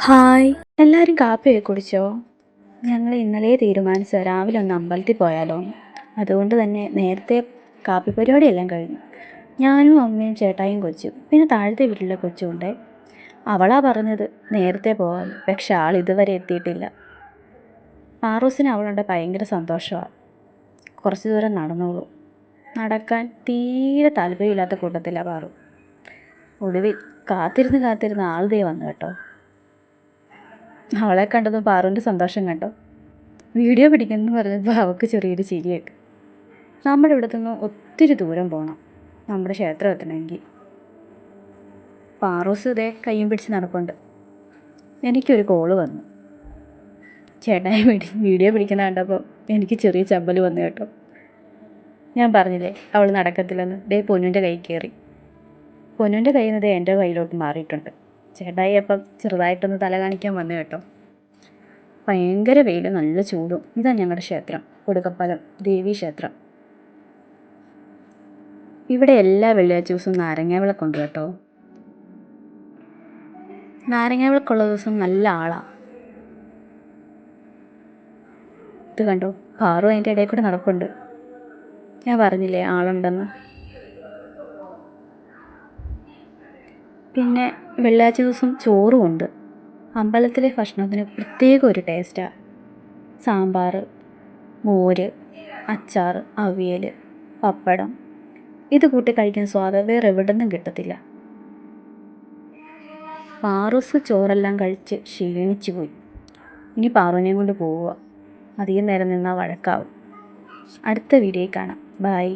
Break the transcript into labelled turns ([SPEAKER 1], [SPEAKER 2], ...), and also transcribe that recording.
[SPEAKER 1] Hi, എല്ലാവരും കാപ്പിയൊക്കെ കുടിച്ചോ? ഞങ്ങൾ ഇന്നലെ തീരുമാനിച്ച രാവിലെ ഒന്ന് അമ്പലത്തിൽ പോയാലോ. അതുകൊണ്ട് തന്നെ നേരത്തെ കാപ്പി പരിപാടിയെല്ലാം കഴിഞ്ഞു. ഞാനും അമ്മയും ചേട്ടായും കൊച്ചും പിന്നെ താഴത്തെ വീട്ടിലെ കൊച്ചും ഉണ്ട്. അവളാ പറഞ്ഞത് നേരത്തെ പോകാൻ, പക്ഷെ ആൾ ഇതുവരെ എത്തിയിട്ടില്ല. പാറൂസിന് അവളുടെ ഭയങ്കര സന്തോഷമാണ്. കുറച്ച് ദൂരം നടന്നോളൂ. നടക്കാൻ തീരെ താല്പര്യമില്ലാത്ത കൂട്ടത്തിലാണ് പാറു. ഒടുവിൽ കാത്തിരുന്ന് ആൾ ദേ വന്നു കേട്ടോ. അവളെ കണ്ടതും പാറുവിൻ്റെ സന്തോഷം കണ്ടോ. വീഡിയോ പിടിക്കുമെന്ന് പറഞ്ഞപ്പോൾ അവൾക്ക് ചെറിയൊരു ചിരിയൊക്കെ. നമ്മുടെ ഇവിടെ നിന്ന് ഒത്തിരി ദൂരം പോകണം നമ്മുടെ ക്ഷേത്രം എത്തണമെങ്കിൽ. പാറൂസ് ഇതേ കയ്യും പിടിച്ച് നടപ്പുണ്ട്. എനിക്കൊരു കോള് വന്നു. ചേട്ടായി വീഡിയോ പിടിക്കുന്ന കണ്ടപ്പോൾ എനിക്ക് ചെറിയ ചമ്മൽ വന്നു കേട്ടോ. ഞാൻ പറഞ്ഞില്ലേ അവൾ നടക്കത്തില്ലെന്ന്. പൊന്നുൻ്റെ കൈ കയറി. പൊന്നുൻ്റെ കയ്യിൽ നിന്ന് എൻ്റെ കയ്യിലോട്ട് മാറിയിട്ടുണ്ട്. ചേട്ടായി അപ്പം ചെറുതായിട്ടൊന്ന് തല കാണിക്കാൻ വന്നു കേട്ടോ. ഭയങ്കര വെയിൽ, നല്ല ചൂടും. ഇതാണ് ഞങ്ങളുടെ ക്ഷേത്രം, കൊടുക്കപ്പാലം ദേവീ ക്ഷേത്രം. ഇവിടെ എല്ലാ വെള്ളിയാഴ്ച ദിവസവും നാരങ്ങ വിളക്കുണ്ട് കേട്ടോ. നാരങ്ങ വിളക്കുള്ള ദിവസം നല്ല ആളാണ്. ഇത് കണ്ടോ, പാറു അതിൻ്റെ ഇടയിൽ കൂടെ നടപ്പുണ്ട്. ഞാൻ പറഞ്ഞില്ലേ ആളുണ്ടെന്ന്. പിന്നെ വെള്ളിയാഴ്ച ദിവസം ചോറും ഉണ്ട്. അമ്പലത്തിലെ ഭക്ഷണത്തിന് പ്രത്യേക ഒരു ടേസ്റ്റാണ്. സാമ്പാർ, മോര്, അച്ചാർ, അവിയൽ, പപ്പടം, ഇത് കൂട്ടി കഴിക്കുന്ന സ്വാദ് വേറെ എവിടെ നിന്നും കിട്ടത്തില്ല. പാറൂസ് ചോറെല്ലാം കഴിച്ച് ക്ഷീണിച്ചു പോയി. ഇനി പാറുവിനെയും കൊണ്ട് പോവുക. അധികം നേരം നിന്നാൽ വഴക്കാവും. അടുത്ത വീഡിയോയിൽ കാണാം. ബൈ.